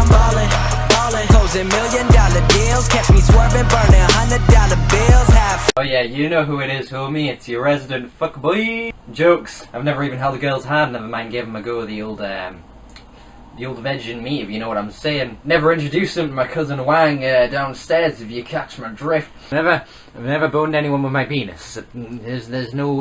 I'm ballin', ballin', closing $1,000,000 deals. Catch me swerving, burning $100 bills. Oh yeah, you know who it is, homie. It's your resident fuckboy. Jokes. I've never even held a girl's hand, never mind giving them a go of the old veg in me, if you know what I'm saying. Never introduced him to my cousin Wang downstairs, if you catch my drift. I've never boned anyone with my penis. There was no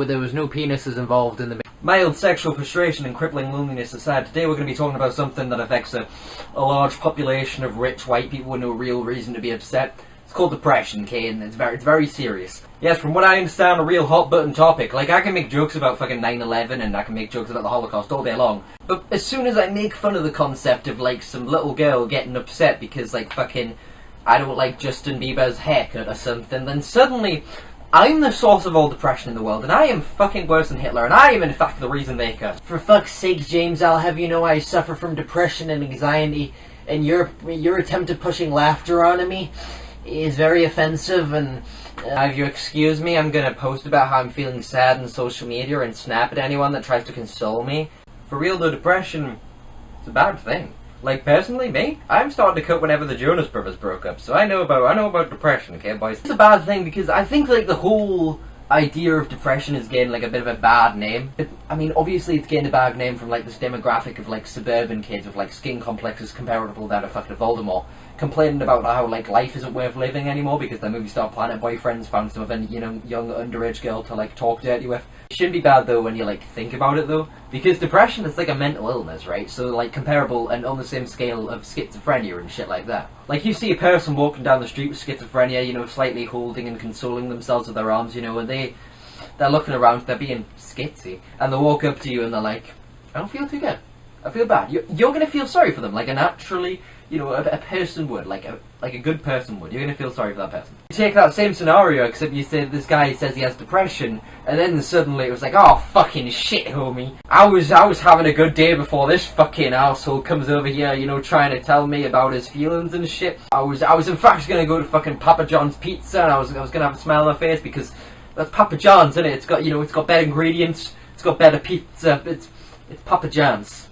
penises involved in the mild sexual frustration and crippling loneliness aside. Today we're going to be talking about something that affects a large population of rich white people with no real reason to be upset. It's called depression, okay, and it's very serious. Yes, from what I understand, a real hot button topic. Like, I can make jokes about fucking 9/11 and I can make jokes about the Holocaust all day long. But as soon as I make fun of the concept of, like, some little girl getting upset because, like, fucking, I don't like Justin Bieber's haircut or something, then suddenly I'm the source of all depression in the world, and I am fucking worse than Hitler, and I am in fact the reason they curse. For fuck's sake, James, I'll have you know I suffer from depression and anxiety, and your attempt at pushing laughter onto me is very offensive, and if you excuse me, I'm gonna post about how I'm feeling sad on social media and snap at anyone that tries to console me. For real though, depression, it's a bad thing. Like, personally, me, I'm starting to cut whenever the Jonas Brothers broke up, so I know about depression, okay, boys? It's a bad thing because I think, like, the whole idea of depression is getting, like, a bit of a bad name. I mean, obviously it's getting a bad name from, like, this demographic of, like, suburban kids with, like, skin complexes comparable down to fucking Voldemort, complaining about how, like, life isn't worth living anymore because their movie star planet boyfriends found some of you know, young underage girl to, like, talk dirty with. It shouldn't be bad, though, when you, like, think about it, though, because depression is, like, a mental illness, right? So, like, comparable and on the same scale of schizophrenia and shit like that. Like, you see a person walking down the street with schizophrenia, you know, slightly holding and consoling themselves with their arms, you know, and they're looking around, they're being schitsy, and they walk up to you and they're like, I don't feel too good. I feel bad. You're gonna feel sorry for them, like a naturally, you know, a person would, like a good person would. You're gonna feel sorry for that person. You take that same scenario, except you say this guy says he has depression, and then suddenly it was like, oh fucking shit, homie. I was having a good day before this fucking asshole comes over here, you know, trying to tell me about his feelings and shit. I was in fact gonna go to fucking Papa John's Pizza, and I was gonna have a smile on my face because that's Papa John's, isn't it? It's got, you know, it's got better ingredients, it's got better pizza. It's Papa John's.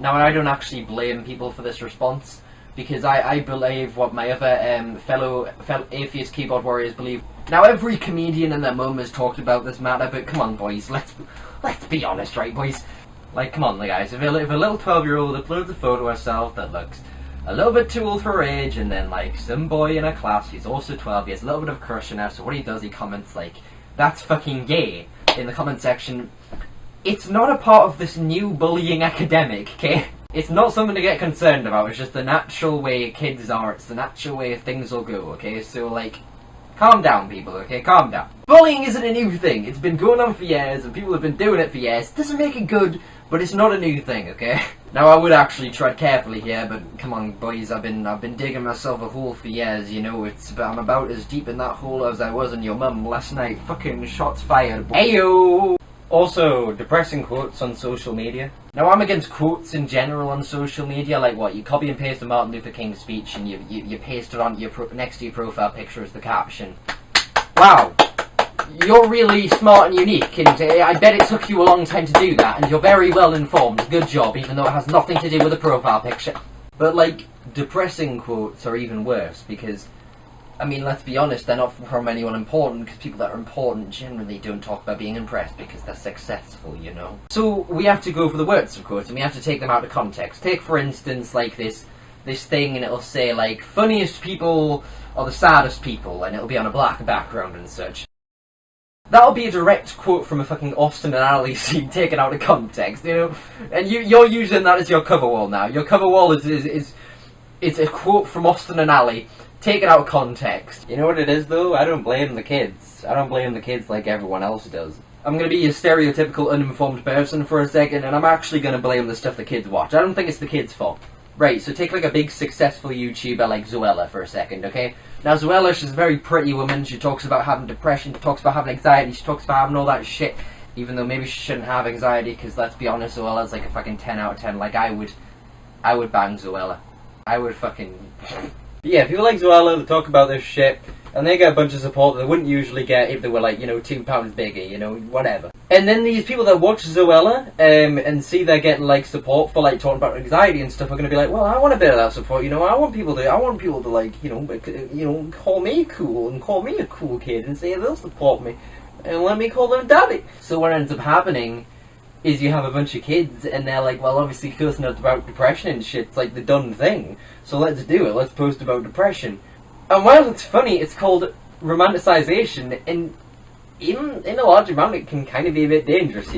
Now, I don't actually blame people for this response, because I believe what my other fellow atheist keyboard warriors believe. Now, every comedian and their mum has talked about this matter, but come on, boys, let's be honest, right, boys? Like, come on, guys, if a little 12-year-old uploads a photo of herself that looks a little bit too old for her age, and then, like, some boy in her class, he's also 12, he has a little bit of a crush on her, so what he does, he comments, like, that's fucking gay, in the comment section. It's not a part of this new bullying epidemic, okay? It's not something to get concerned about, it's just the natural way kids are, it's the natural way things will go, okay? So, like, calm down, people, okay? Calm down. Bullying isn't a new thing, it's been going on for years, and people have been doing it for years. It doesn't make it good, but it's not a new thing, okay? Now, I would actually tread carefully here, but come on, boys, I've been digging myself a hole for years, you know, I'm about as deep in that hole as I was in your mum last night. Fucking shots fired. Ayo! Also, depressing quotes on social media. Now, I'm against quotes in general on social media, like what, you copy and paste a Martin Luther King speech and you paste it on next to your profile picture as the caption. Wow, you're really smart and unique, and I bet it took you a long time to do that, and you're very well informed. Good job, even though it has nothing to do with the profile picture. But, like, depressing quotes are even worse, because I mean, let's be honest, they're not from anyone important, because people that are important generally don't talk about being impressed because they're successful, you know. So we have to go for the words, of course, and we have to take them out of context. Take, for instance, like this thing, and it'll say, like, funniest people or the saddest people, and it'll be on a black background and such. That'll be a direct quote from a fucking Austin and Alley scene taken out of context, you know? And you're using that as your cover wall now. Your cover wall is a quote from Austin and Alley, take it out of context. You know what it is, though? I don't blame the kids. I don't blame the kids like everyone else does. I'm gonna be a stereotypical uninformed person for a second, and I'm actually gonna blame the stuff the kids watch. I don't think it's the kids' fault. Right, so take like a big successful YouTuber like Zoella for a second, okay? Now Zoella, she's a very pretty woman, she talks about having depression, she talks about having anxiety, she talks about having all that shit, even though maybe she shouldn't have anxiety, because let's be honest, Zoella's like a fucking 10 out of 10, like I would bang Zoella. I would fucking But yeah, people like Zoella, they talk about this shit, and they get a bunch of support that they wouldn't usually get if they were like, 2 pounds bigger, whatever. And then these people that watch Zoella and see they're getting like support for like talking about anxiety and stuff are going to be like, well, I want a bit of that support. I want people to like, call me cool and call me a cool kid and say they'll support me and let me call them daddy. So what ends up happening is you have a bunch of kids and they're like, well, obviously cursing out about depression and shit's like the done thing, so let's do it. Let's post about depression. And while it's funny, it's called romanticization, and even in a large amount, it can kind of be a bit dangerous, I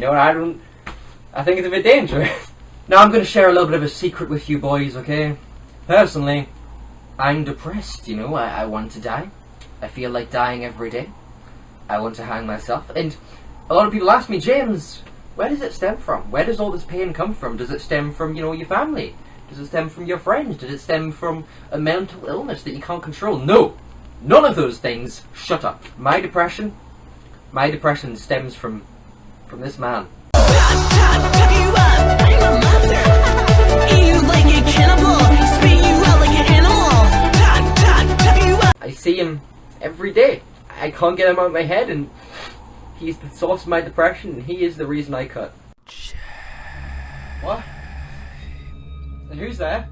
think it's a bit dangerous. Now, I'm going to share a little bit of a secret with you boys, okay? Personally, I'm depressed, I want to die. I feel like dying every day. I want to hang myself. And a lot of people ask me, James, where does it stem from? Where does all this pain come from? Does it stem from, your family? Does it stem from your friends? Does it stem from a mental illness that you can't control? No! None of those things. Shut up. My depression stems from this man. I see him every day. I can't get him out of my head, and he's the source of my depression, and he is the reason I cut. What? And who's there?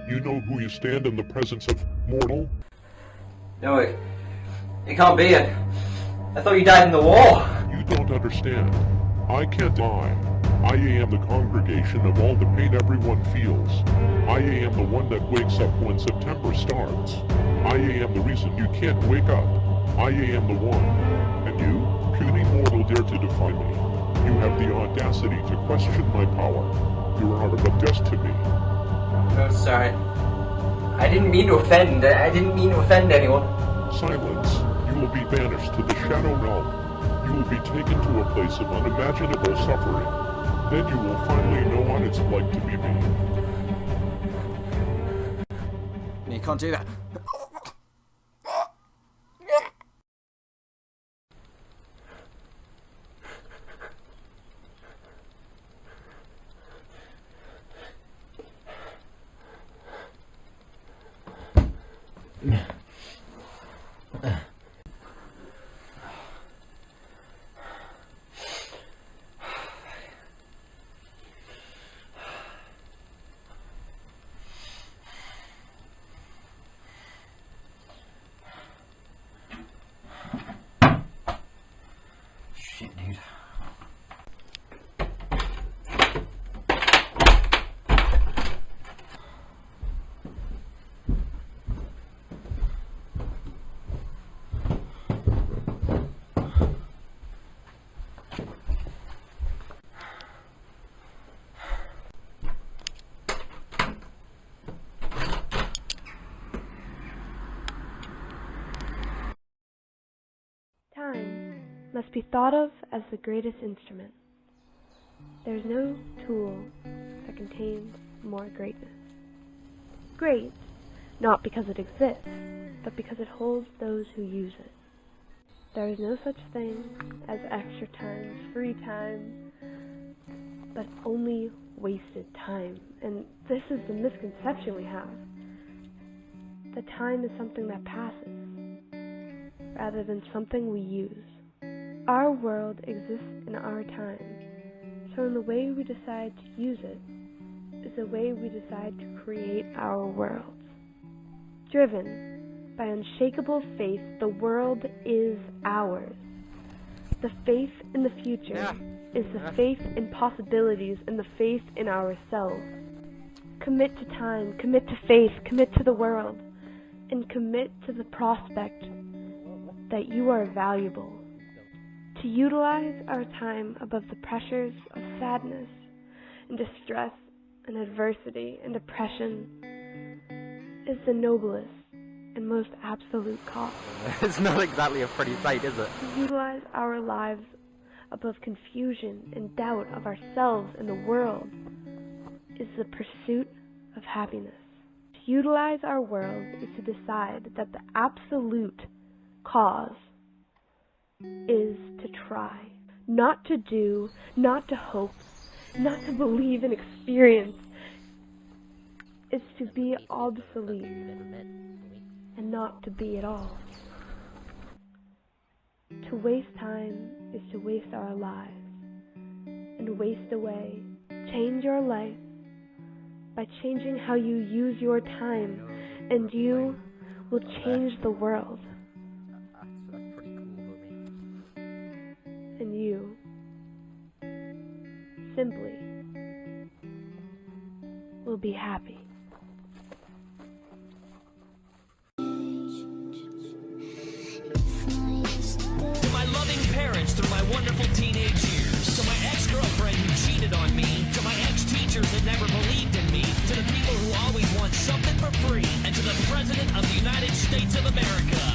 You know who you stand in the presence of, mortal? No, it can't be it. I thought you died in the war. You don't understand. I can't die. I am the congregation of all the pain everyone feels. I am the one that wakes up when September starts. I am the reason you can't wake up. I am the one. And you, puny mortal, dare to defy me. You have the audacity to question my power. You are but dust to me. No, sorry. I didn't mean to offend. I didn't mean to offend anyone. Silence. You will be banished to the shadow realm. You will be taken to a place of unimaginable suffering. Then you will finally know what it's like to be me. You can't do that. Shit, dude. Time must be thought of as the greatest instrument. There is no tool that contains more greatness. Great, not because it exists, but because it holds those who use it. There is no such thing as extra time, free time, but only wasted time. And this is the misconception we have. That time is something that passes, rather than something we use. Our world exists in our time, so in the way we decide to use it is the way we decide to create our worlds. Driven by unshakable faith, the world is ours. The faith in the future is the faith in possibilities and the faith in ourselves. Commit to time, commit to faith, commit to the world, and commit to the prospect that you are valuable. To utilize our time above the pressures of sadness and distress and adversity and depression is the noblest and most absolute cause. It's not exactly a pretty sight, is it? To utilize our lives above confusion and doubt of ourselves and the world is the pursuit of happiness. To utilize our world is to decide that the absolute cause is to try. Not to do, not to hope, not to believe and experience. Is to be obsolete and not to be at all. To waste time is to waste our lives and waste away. Change your life by changing how you use your time, and you will change the world. That's pretty cool, homie. And you simply will be happy. To my loving parents through my wonderful teenage years. To my ex-girlfriend who cheated on me. To my ex-teachers that never believed in me. To the people who always want something for free. And to the President of the United States of America.